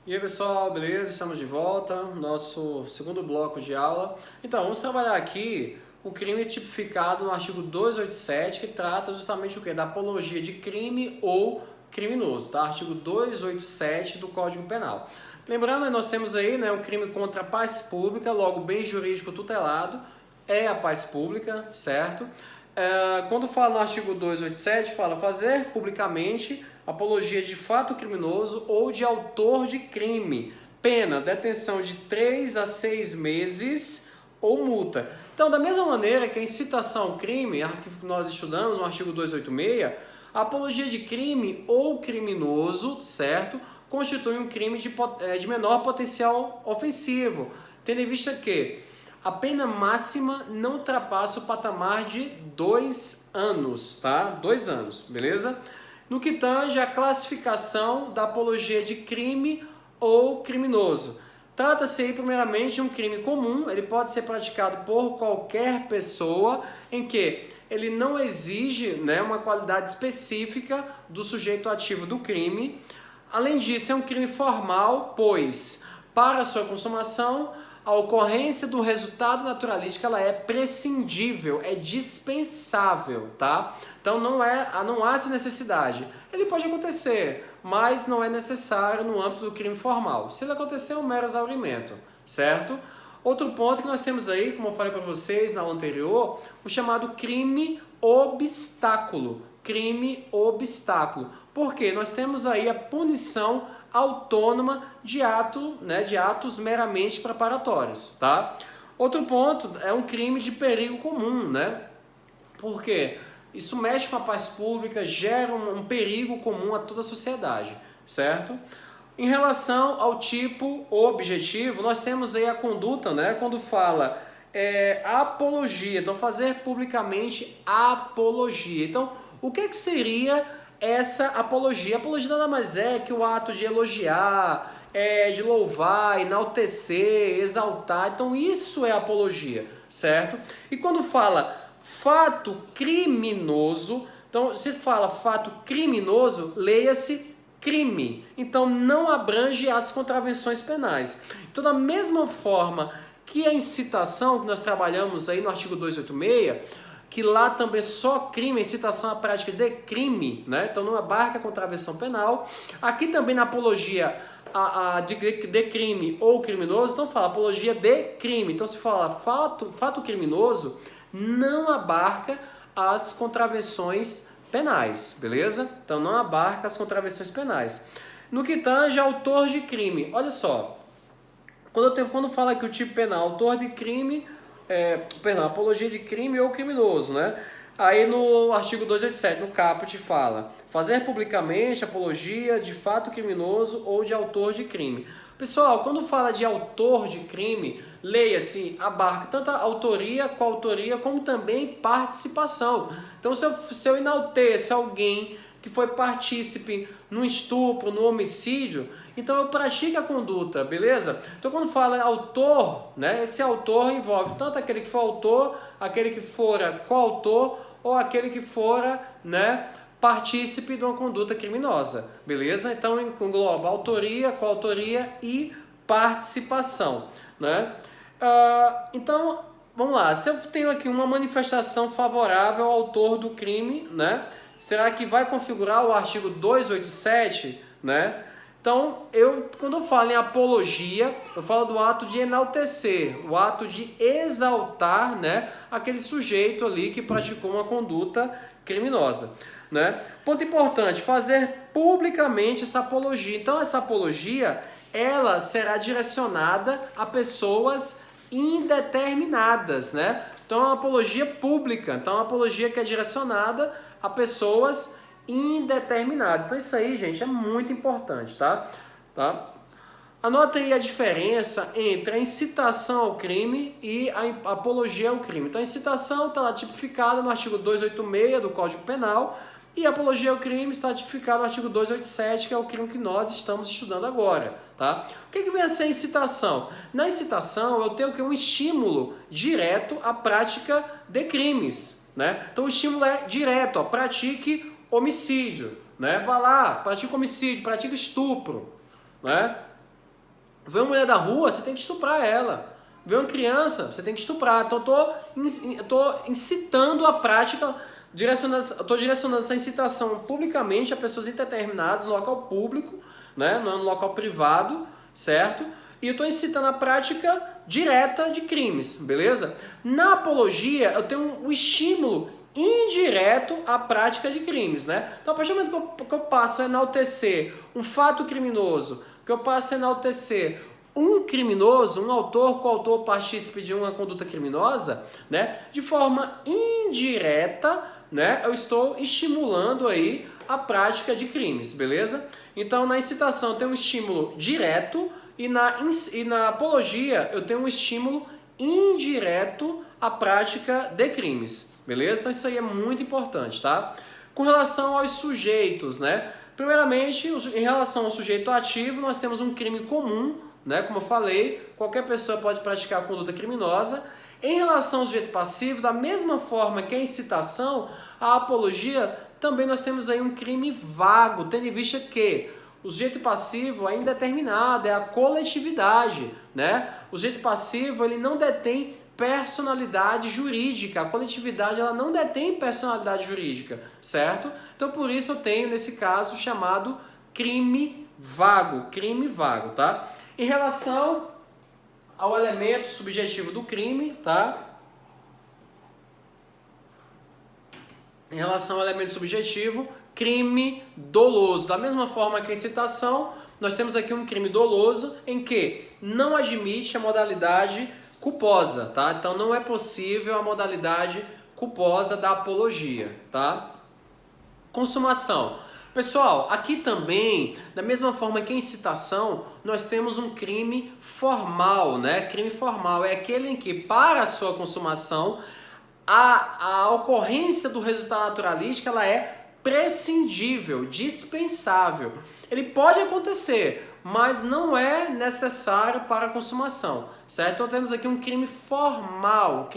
E aí pessoal, beleza? Estamos de volta, nosso segundo bloco de aula. Então, vamos trabalhar aqui o crime tipificado no artigo 287, que trata justamente o quê? Da apologia de crime ou criminoso, tá? Artigo 287 do Código Penal. Lembrando, nós temos aí, né, um crime contra a paz pública, logo bem jurídico tutelado, é a paz pública, certo? Quando fala no artigo 287, fala fazer publicamente apologia de fato criminoso ou de autor de crime, pena, detenção de 3 a 6 meses ou multa. Então, da mesma maneira que a incitação ao crime, que nós estudamos no artigo 286, a apologia de crime ou criminoso, certo, constitui um crime de menor potencial ofensivo, tendo em vista que a pena máxima não ultrapassa o patamar de 2 anos, tá? 2 anos, beleza? No que tange a classificação da apologia de crime ou criminoso. Trata-se aí primeiramente de um crime comum, ele pode ser praticado por qualquer pessoa, em que ele não exige, né, uma qualidade específica do sujeito ativo do crime. Além disso, é um crime formal, pois, para sua consumação, a ocorrência do resultado naturalístico ela é prescindível, é dispensável, tá? Então não há essa necessidade. Ele pode acontecer, mas não é necessário no âmbito do crime formal. Se ele acontecer, é um mero exaurimento, certo? Outro ponto que nós temos aí, como eu falei para vocês na aula anterior, o chamado crime obstáculo. Crime obstáculo. Por quê? Nós temos aí a punição autônoma de atos meramente preparatórios, tá? Outro ponto é um crime de perigo comum, né? Por quê? Isso mexe com a paz pública, gera um perigo comum a toda a sociedade, certo? Em relação ao tipo objetivo, nós temos aí a conduta, né? Quando fala apologia, então fazer publicamente apologia. Então, o que seria essa apologia? A apologia nada mais é que o ato de elogiar, de louvar, enaltecer, exaltar. Então isso é apologia, certo? E quando fala fato criminoso, então se fala fato criminoso, leia-se crime. Então não abrange as contravenções penais. Então da mesma forma que a incitação que nós trabalhamos aí no artigo 286, que lá também só crime, incitação à prática de crime, né? Então não abarca a contravenção penal. Aqui também na apologia de crime ou criminoso, então fala apologia de crime. Então se fala fato criminoso, não abarca as contravenções penais, beleza? Então não abarca as contravenções penais. No que tange autor de crime, olha só, quando fala que o tipo penal, autor de crime, apologia de crime ou criminoso, né? Aí no artigo 287, no caput, fala fazer publicamente apologia de fato criminoso ou de autor de crime. Pessoal, quando fala de autor de crime, leia-se, abarca tanto a autoria, coautoria, como também participação. Então, se eu enalteço alguém que foi partícipe no estupro, no homicídio, então eu pratico a conduta, beleza? Então quando fala autor, né, esse autor envolve tanto aquele que for autor, aquele que fora coautor ou aquele que fora, né, partícipe de uma conduta criminosa, beleza? Então engloba autoria, coautoria e participação, né? Então, vamos lá, se eu tenho aqui uma manifestação favorável ao autor do crime, né? Será que vai configurar o artigo 287, né? Então, quando eu falo em apologia, eu falo do ato de enaltecer, o ato de exaltar, né, aquele sujeito ali que praticou uma conduta criminosa, né? Ponto importante, fazer publicamente essa apologia. Então, essa apologia, ela será direcionada a pessoas indeterminadas, né? Então, é uma apologia pública, então é uma apologia que é direcionada a pessoas indeterminadas. Então isso aí, gente, é muito importante, tá? Anota aí a diferença entre a incitação ao crime e a apologia ao crime. Então a incitação está lá tipificada no artigo 286 do Código Penal e a apologia ao crime está tipificada no artigo 287, que é o crime que nós estamos estudando agora, tá? O que vem a ser incitação? Na incitação eu tenho um estímulo direto à prática de crimes, né? Então o estímulo é direto, pratique homicídio, né? Vá lá, pratica homicídio, pratica estupro, né? Vê uma mulher da rua, você tem que estuprar ela. Vê uma criança, você tem que estuprar. Então eu tô incitando a prática, estou direcionando essa incitação publicamente a pessoas indeterminadas, no local público, né? Não no local privado, certo? E eu estou incitando a prática direta de crimes, beleza? Na apologia, eu tenho um estímulo indireto à prática de crimes, né? Então, a partir do momento que eu passo a enaltecer um fato criminoso, que eu passo a enaltecer um criminoso, um autor, coautor, partícipe de uma conduta criminosa, né? De forma indireta, né? Eu estou estimulando aí a prática de crimes, beleza? Então, na incitação tem um estímulo direto e na apologia eu tenho um estímulo indireto à prática de crimes, beleza? Então isso aí é muito importante, tá? Com relação aos sujeitos, né? Primeiramente, em relação ao sujeito ativo, nós temos um crime comum, né? Como eu falei, qualquer pessoa pode praticar a conduta criminosa. Em relação ao sujeito passivo, da mesma forma que a incitação, a apologia, também nós temos aí um crime vago, tendo em vista que o sujeito passivo é indeterminado, é a coletividade, né? O sujeito passivo, ele não detém personalidade jurídica, a coletividade ela não detém personalidade jurídica, certo? Então por isso eu tenho nesse caso chamado crime vago, tá? Em relação ao elemento subjetivo do crime, tá? Em relação ao elemento subjetivo, crime doloso. Da mesma forma que a incitação, nós temos aqui um crime doloso em que não admite a modalidade culposa, tá? Então não é possível a modalidade culposa da apologia, tá? Consumação. Pessoal, aqui também, da mesma forma que a incitação, nós temos um crime formal, né? Crime formal é aquele em que, para a sua consumação, a ocorrência do resultado naturalístico ela é prescindível, dispensável. Ele pode acontecer, mas não é necessário para a consumação, certo? Então temos aqui um crime formal,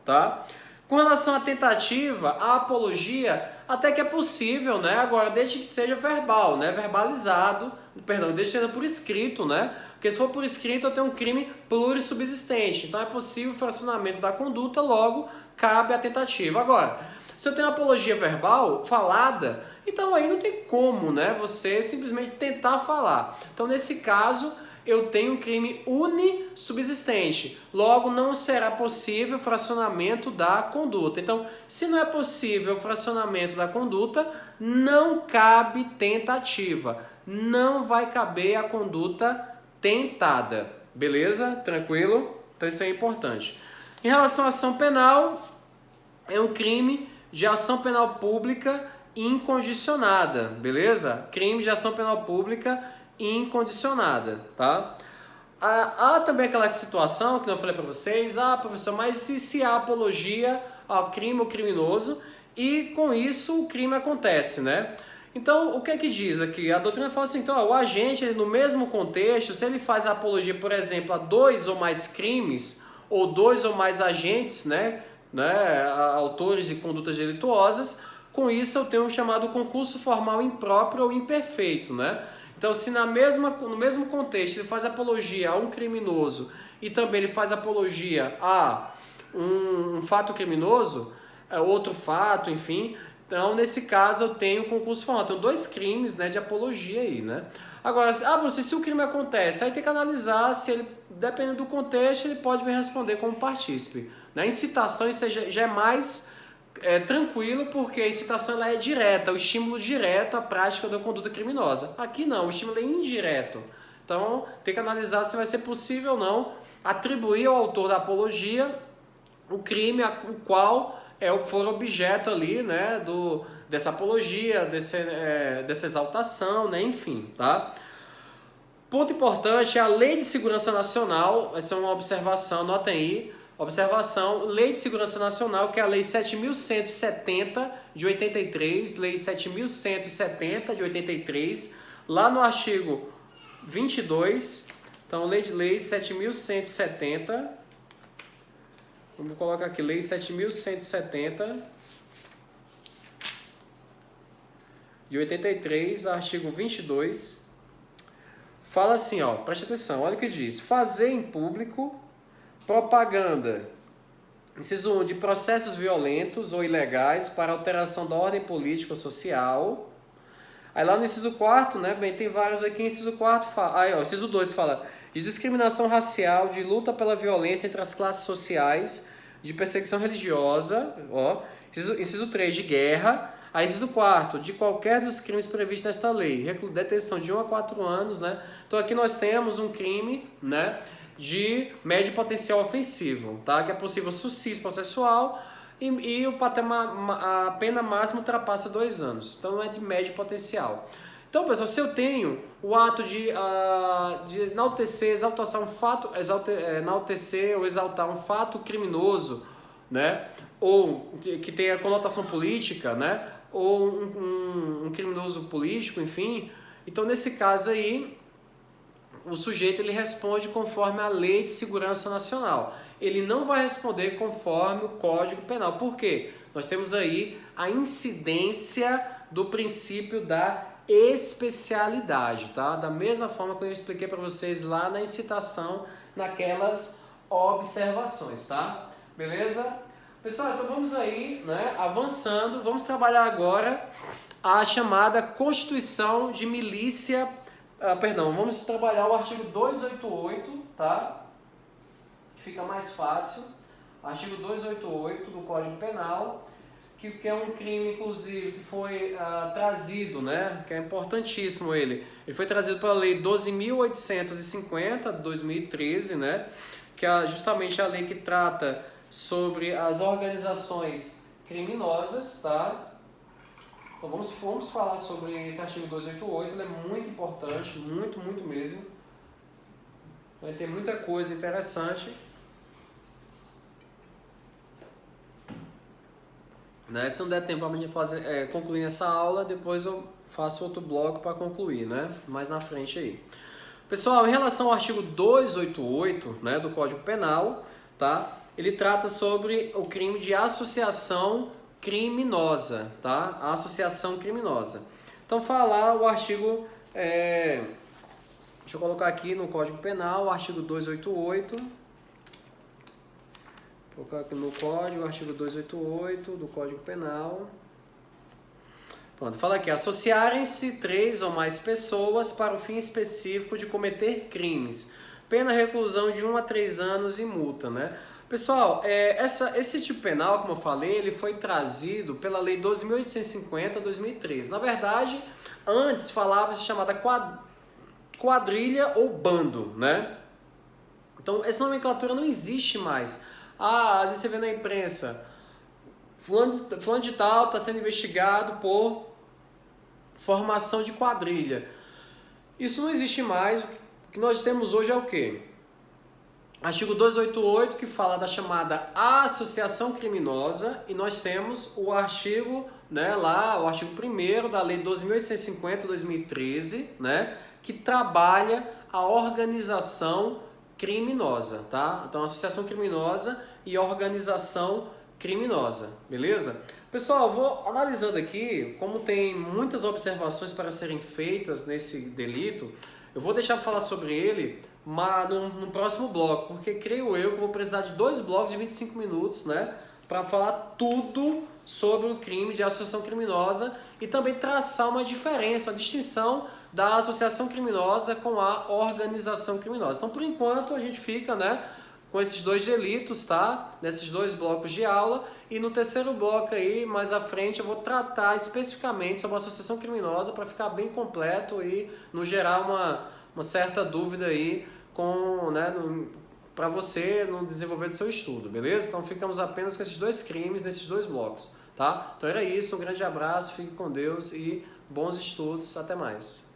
tá? Com relação à tentativa, a apologia até que é possível, né? Agora, desde que seja verbal, né? Verbalizado, perdão, desde que seja por escrito, né? Porque se for por escrito, eu tenho um crime plurissubsistente. Então é possível o fracionamento da conduta, logo cabe a tentativa. Agora, se eu tenho apologia verbal, falada, então aí não tem como, né? Você simplesmente tentar falar. Então, nesse caso, eu tenho um crime unissubsistente. Logo, não será possível o fracionamento da conduta. Então, se não é possível o fracionamento da conduta, não cabe tentativa. Não vai caber a conduta tentada. Beleza? Tranquilo? Então, isso é importante. Em relação à ação penal, é um crime de ação penal pública incondicionada. Beleza? Crime de ação penal pública incondicionada, tá? Há também aquela situação que eu falei para vocês, professor, mas se há apologia ao crime ou criminoso e com isso o crime acontece, né? Então, o que é que diz aqui? A doutrina fala assim, então, o agente, no mesmo contexto, se ele faz a apologia, por exemplo, a 2 ou mais crimes ou 2 ou mais agentes, né, autores de condutas delituosas, com isso eu tenho um chamado concurso formal impróprio ou imperfeito, né? Então, se no mesmo contexto ele faz apologia a um criminoso e também ele faz apologia a um fato criminoso, outro fato, enfim, então nesse caso eu tenho concurso formal. Tenho 2 crimes, né, de apologia aí, né? Agora, se o crime acontece, aí tem que analisar se ele, dependendo do contexto, ele pode vir responder como partícipe. Na incitação isso já é mais tranquilo, porque a incitação ela é direta, o estímulo direto à prática da conduta criminosa. Aqui não, o estímulo é indireto. Então, tem que analisar se vai ser possível ou não atribuir ao autor da apologia o crime o qual for objeto ali, né, dessa apologia, dessa exaltação, né, enfim, tá? Ponto importante é a Lei de Segurança Nacional, essa é uma observação, anotem aí, observação, Lei de Segurança Nacional, que é a Lei 7.170 de 83, Lei 7.170 de 83, lá no artigo 22, então Lei 7.170, vamos colocar aqui, Lei 7.170 de 83, artigo 22, fala assim, ó, preste atenção, olha o que diz. Fazer em público propaganda, inciso 1, de processos violentos ou ilegais para alteração da ordem política ou social. Aí lá no inciso 4, né, bem, tem vários aqui, inciso 4 fala, aí ó, inciso 2 fala de discriminação racial, de luta pela violência entre as classes sociais, de perseguição religiosa, ó, inciso 3, de guerra. Aí, inciso 4, de qualquer dos crimes previstos nesta lei, detenção de 1 a 4 anos, né? Então aqui nós temos um crime, né, de médio potencial ofensivo, tá? Que é possível suicídio processual e a pena máxima ultrapassa 2 anos. Então é de médio potencial. Então, pessoal, se eu tenho o ato de enaltecer, enaltecer ou exaltar um fato criminoso, né, ou que tenha conotação política, né, ou um criminoso político, enfim, então nesse caso aí, o sujeito ele responde conforme a Lei de Segurança Nacional. Ele não vai responder conforme o Código Penal. Por quê? Nós temos aí a incidência do princípio da especialidade, tá? Da mesma forma que eu expliquei para vocês lá na incitação, naquelas observações, tá? Beleza? Pessoal, então vamos aí, né, avançando, vamos trabalhar agora a chamada Constituição de Milícia, vamos trabalhar o artigo 288, tá? Que fica mais fácil, artigo 288 do Código Penal, que é um crime, inclusive, que foi trazido, né, que é importantíssimo ele foi trazido pela Lei 12.850, de 2013, né, que é justamente a lei que trata sobre as organizações criminosas, tá? Então vamos falar sobre esse artigo 288, ele é muito importante, muito mesmo. Vai ter muita coisa interessante. Né? Se não der tempo para a gente concluir essa aula, depois eu faço outro bloco para concluir, né? Mais na frente aí. Pessoal, em relação ao artigo 288, né, do Código Penal, tá? Ele trata sobre o crime de associação criminosa, tá? A associação criminosa. Então, falar o artigo, deixa eu colocar aqui no Código Penal, o artigo 288. Vou colocar aqui no Código, o artigo 288 do Código Penal. Pronto, fala aqui, associarem-se 3 ou mais pessoas para o fim específico de cometer crimes. Pena reclusão de 1 a 3 anos e multa, né? Pessoal, esse tipo penal, como eu falei, ele foi trazido pela Lei 12.850 de 2013. Na verdade, antes falava-se chamada quadrilha ou bando, né? Então, essa nomenclatura não existe mais. Às vezes você vê na imprensa, fulano de tal está sendo investigado por formação de quadrilha. Isso não existe mais. O que nós temos hoje é o quê? Artigo 288, que fala da chamada associação criminosa, e nós temos o artigo, né, lá, o artigo 1º da Lei 12.850 de 2013, né, que trabalha a organização criminosa, tá? Então, associação criminosa e organização criminosa, beleza? Pessoal, vou analisando aqui, como tem muitas observações para serem feitas nesse delito, eu vou deixar para falar sobre ele no próximo bloco, porque creio eu que vou precisar de 2 blocos de 25 minutos, né, para falar tudo sobre o crime de associação criminosa e também traçar uma diferença, uma distinção da associação criminosa com a organização criminosa. Então, por enquanto, a gente fica, né, com esses 2 delitos, tá? Nesses 2 blocos de aula. E no terceiro bloco aí, mais à frente, eu vou tratar especificamente sobre a associação criminosa para ficar bem completo e não gerar uma certa dúvida aí para você no desenvolver do seu estudo, beleza? Então ficamos apenas com esses 2 crimes nesses 2 blocos, tá? Então era isso, um grande abraço, fique com Deus e bons estudos, até mais.